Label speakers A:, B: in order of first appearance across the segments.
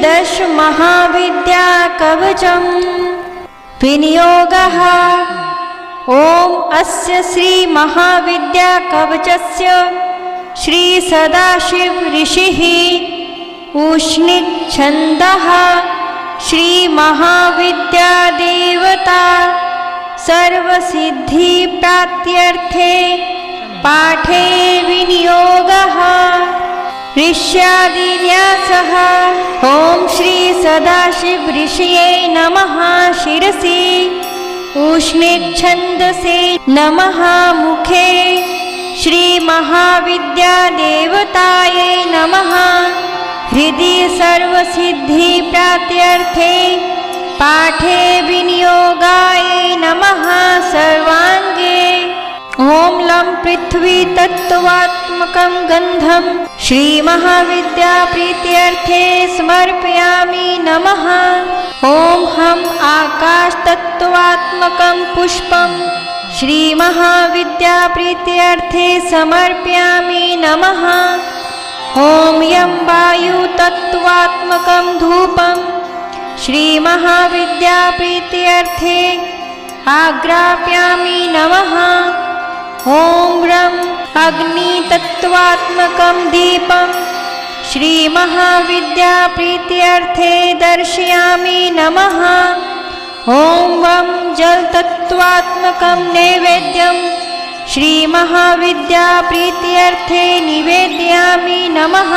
A: दश महाविद्या कवचम् विनियोगः। ॐ अस्य श्री महाविद्या कवचस्य श्री सदाशिव ऋषिः उष्णिक् छन्दः श्री महाविद्या देवता सर्वसिद्धि प्राप्त्यर्थे पाठे विनियोगः। ऋष्यादिन्यासः। ॐ श्री सदाशिव ऋषये नमः शिरसि उष्णिक् छन्दसे नमः मुखे श्री महाविद्या देवताये नमः हृदि सर्वसिद्धि प्राप्त्यर्थे पाठे विनियोगाय नमः सर्वांगे। ॐ लं पृथ्वी तत्त्वात्मकं गन्धं श्री महाविद्या प्रीत्यर्थे समर्पयामि नमः। ॐ हं आकाश तत्त्वात्मकं पुष्पं श्री महाविद्या प्रीत्यर्थे समर्पयामि नमः। ॐ यं वायु तत्त्वात्मकं धूपं श्री महाविद्या प्रीत्यर्थे आग्रापयामि नमः। ॐ रं अग्नि तत्त्वात्मकं दीपं श्री महाविद्या प्रीत्यर्थे दर्शयामि नमः। ॐ वं जल तत्त्वात्मकं नैवेद्यं श्री महाविद्या प्रीत्यर्थे निवेदयामि नमः।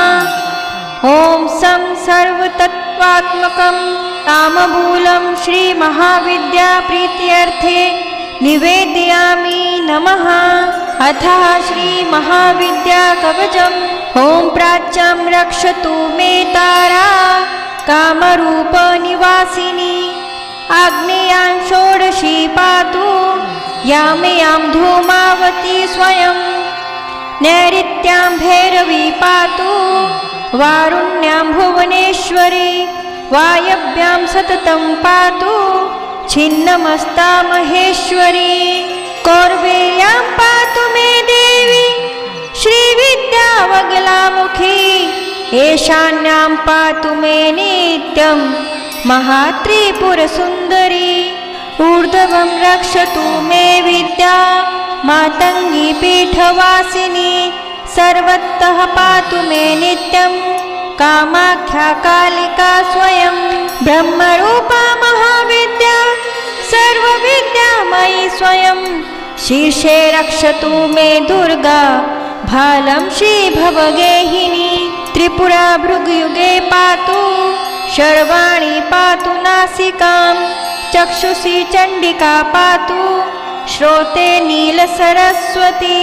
A: ॐ सं सर्वतत्त्वात्मकं ताम्बूलं श्री महाविद्या प्रीत्यर्थे निवेदयामि नमः। अथ श्री महाविद्या कवचम्। ॐ प्राच्यं रक्षतु मे तारा कामरूप निवासिनी आग्नेयां षोडशी पातु यामयां धूमावती स्वयं नैऋत्यां भैरवी पातु वारुण्यां भुवनेश्वरी वायव्यां सततं पातु छिन्नमस्ता महेश्वरी कौरवेयां पातु मे देवी श्रीविद्यावगलामुखी ईशान्यां पातु मे नित्यं महात्रिपुरसुन्दरी ऊर्ध्वं रक्षतु मे विद्या मातङ्गी पीठवासिनी सर्वतः पातु मे नित्यं कामाख्या कालिका स्वयं ब्रह्मरूपा महाविद्या सर्वविद्यामयी स्वयं शीर्षे रक्षतु मे दुर्गा भालं श्रीभवगेहिनी त्रिपुरा भृगयुगे पातु शर्वाणि पातु नासिकां चक्षुषी चण्डिका पातु श्रोते नीलसरस्वती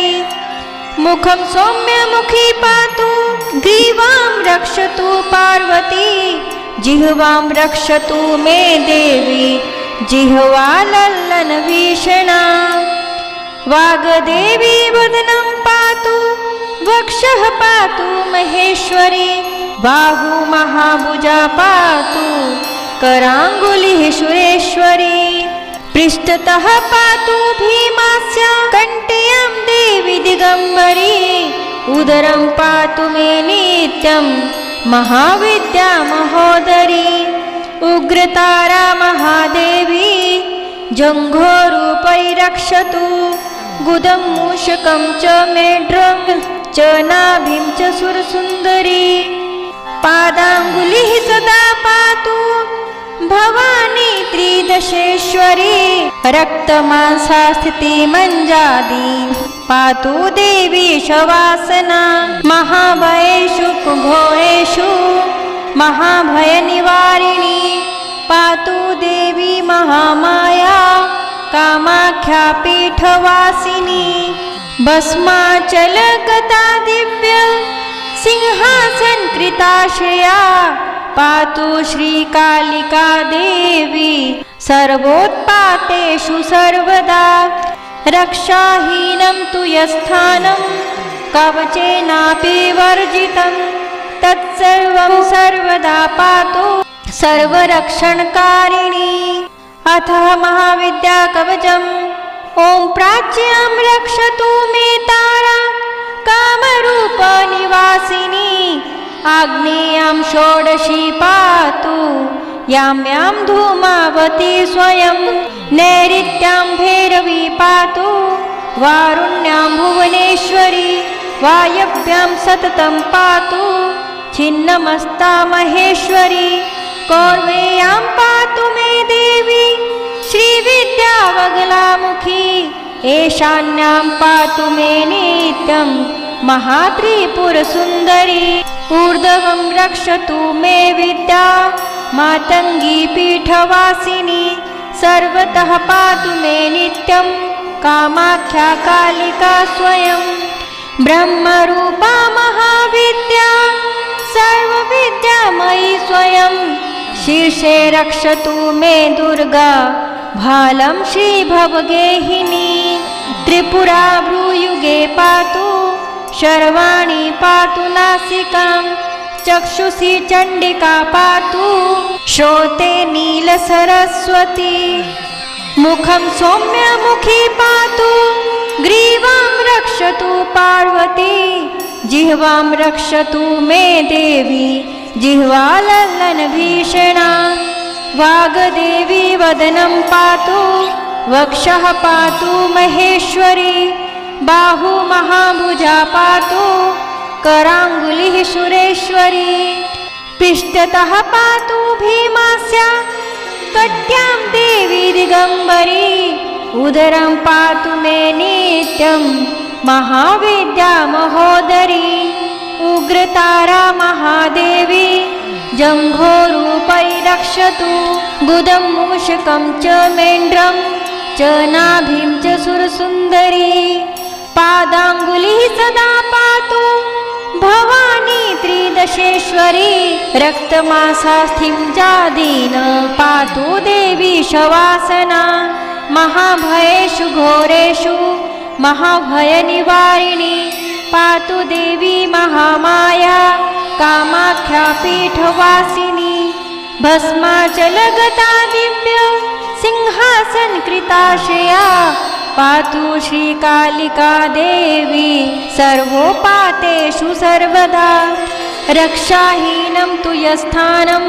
A: मुखं सौम्यमुखी पातु ग्रीवां रक्षतु पार्वती जिह्वां रक्षतु मे देवी जिह्वा लल्लनभीषणा वाग्देवी वदनं पातु वक्षः पातु महेश्वरी बाहु महाभुजा पातु कराङ्गुलिः सुरेश्वरी पृष्ठतः पातु भीमास्या कण्ठ्यां देवी दिगम्बरी उदरं पातु मे नित्यं महाविद्या महोदरी उग्रतारा महादेवी जङ्घोरूपै रक्षतु गुदं मूषकं च मेढ्रं च नाभिं च सुरसुन्दरी पादाङ्गुलिः सदा पातु भवानी त्रिदशेश्वरी रक्तमांसास्थिति मञ्जादी पातु देवी शवासना महाभयेषु घोरेषु महाभयनिवारिणी पातु देवी महामाया कामाख्या पीठवासिनी भस्माचलगता दिव्य सिंहासन कृताश्रया पातु श्रीकालिका देवी सर्वोत्पातेषु सर्वदा रक्षाहीनं तु यस्थानं कवचेनापि वर्जितं तत्सर्वं सर्वदा पातु सर्वरक्षणकारिणी। अथ महाविद्या कवचम्। ॐ प्राच्यां रक्षतु मे तारा कामरूप निवासिनी आग्नेयां षोडशी पातु यां यां धूमावती स्वयं नैऋत्यां भैरवी पातु वारुण्यां भुवनेश्वरी वायव्यां सततं पातु छिन्नमस्ता महेश्वरी कौरवेयां पातु मे देवी श्रीविद्यावगलामुखी ईशान्यां पातु मे नित्यं महात्रिपुरसुन्दरी ऊर्ध्वं रक्षतु मे विद्या मातङ्गी पीठवासिनी सर्वतः पातु मे नित्यं कामाख्या कालिका स्वयं ब्रह्मरूपा महाविद्या सर्वविद्यामयी स्वयं शीर्षे रक्षतु मे दुर्गा भालं श्रीभवगेहिनी त्रिपुरा भ्रूयुगे पातु शर्वाणि पातु नासिकां चक्षुषी चण्डिका पातु श्रोते नीलसरस्वती मुखं सौम्यमुखी पातु ग्रीवां रक्षतु पार्वती जिह्वां रक्षतु मे देवी जिह्वालल्लनभीषणा वाग्देवी वदनं पातु वक्षः पातु महेश्वरी बाहु महाभुजा पातु कराङ्गुलिः सुरेश्वरी पृष्ठतः पातु भीमास्या कट्यां देवी दिगम्बरी उदरं पातु मे नित्यं महाविद्या महोदरी उग्रतारा महादेवी जम्घोरूपै रक्षतु गुदं मूषकं च मेण्ड्रं च नाभिं च सुरसुन्दरी पादाङ्गुलिः सदा पातु भवानी त्रिदशेश्वरी रक्तमासास्थिं जादीन पातु देवी शवासना महाभयेषु घोरेषु महाभयनिवारिणी पातु देवी महामाया कामाख्या पीठवासिनी भस्माचलगता दिव्य सिंहासनकृताश्रया पातु श्रीकालिका देवी सर्वोपातेषु सर्वदा रक्षाहीनं तु यस्थानं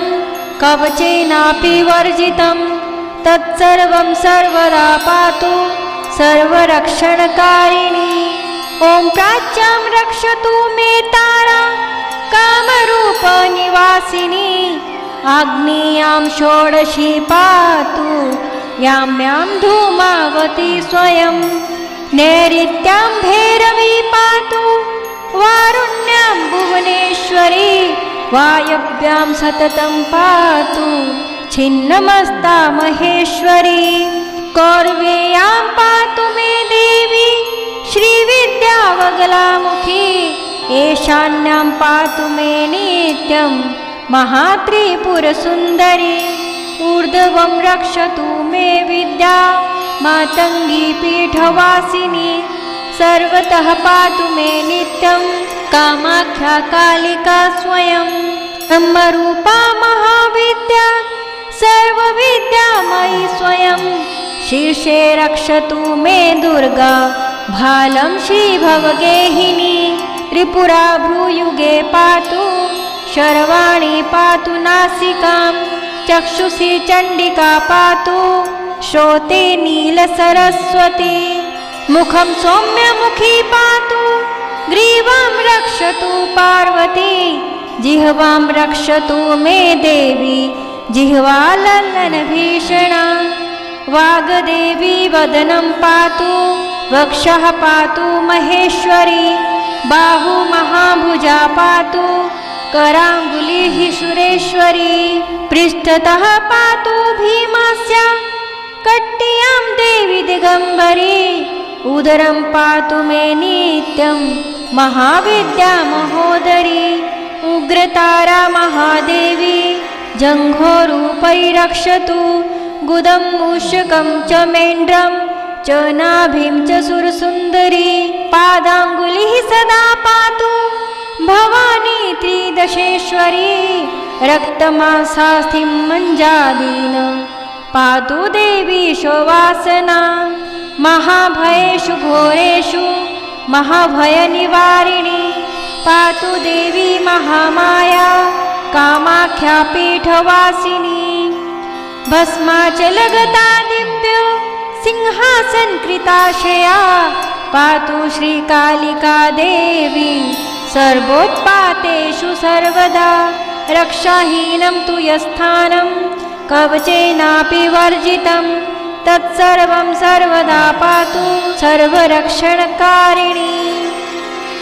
A: कवचेनापि वर्जितं तत्सर्वं सर्वदा पातु सर्वरक्षणकारिणी ॐ प्राच्यां रक्षतु मे तारा कामरूपनिवासिनी आग्नेयां षोडशी पातु यां यां धूमावती स्वयं नैऋत्यां भैरवी पातु वारुण्यां भुवनेश्वरी वायव्यां सततं पातु छिन्नमस्ता महेश्वरी कौरवेयां पातु मे देवी श्रीविद्यावगलामुखी ईशान्यां पातु मे नित्यं महात्रिपुरसुन्दरी ऊर्ध्वं रक्षतु मे विद्या मातङ्गी पीठवासिनी सर्वतः पातु मे नित्यं कामाख्या कालिका स्वयं ब्रह्मरूपा महाविद्या सर्वविद्यामयी स्वयं शीर्षे रक्षतु मे दुर्गा भालं श्रीभवगेहिनी त्रिपुरा भ्रूयुगे पातु शर्वाणि पातु नासिकां चक्षुषी चण्डिका पातु श्रोते नीलसरस्वती मुखं सौम्यमुखी पातु ग्रीवां रक्षतु पार्वती जिह्वां रक्षतु मे देवी जिह्वालल्लनभीषणा वाग्देवी वदनं पातु वक्षः पातु महेश्वरी बाहु महाभुजा पातु कराङ्गुलिः सुरेश्वरी पृष्ठतः पातु भीमास्या कट्यां देवी दिगम्बरी उदरं पातु मे नित्यं महाविद्या महोदरी उग्रतारा महादेवी जङ्घोरूपै रक्षतु गुदं मूषकं च मेण्ड्रं च नाभिं च सुरसुन्दरी पादाङ्गुलिः सदा पातु भवानी त्रिदशेश्वरी रक्तमासास्थिं मञ्जादीन पातु देवी शवासना महाभयेषु घोरेषु महाभयनिवारिणी पातु देवी महामाया कामाख्या पीठवासिनी भस्माचलगता दिव्य सिंहासनकृताशया पातु श्रीकालिका देवी सर्वोत्पातेषु सर्वदा रक्षाहीनं तु यस्थानं कवचेनापि वर्जितं तत्सर्वं सर्वदा पातु सर्वरक्षणकारिणी।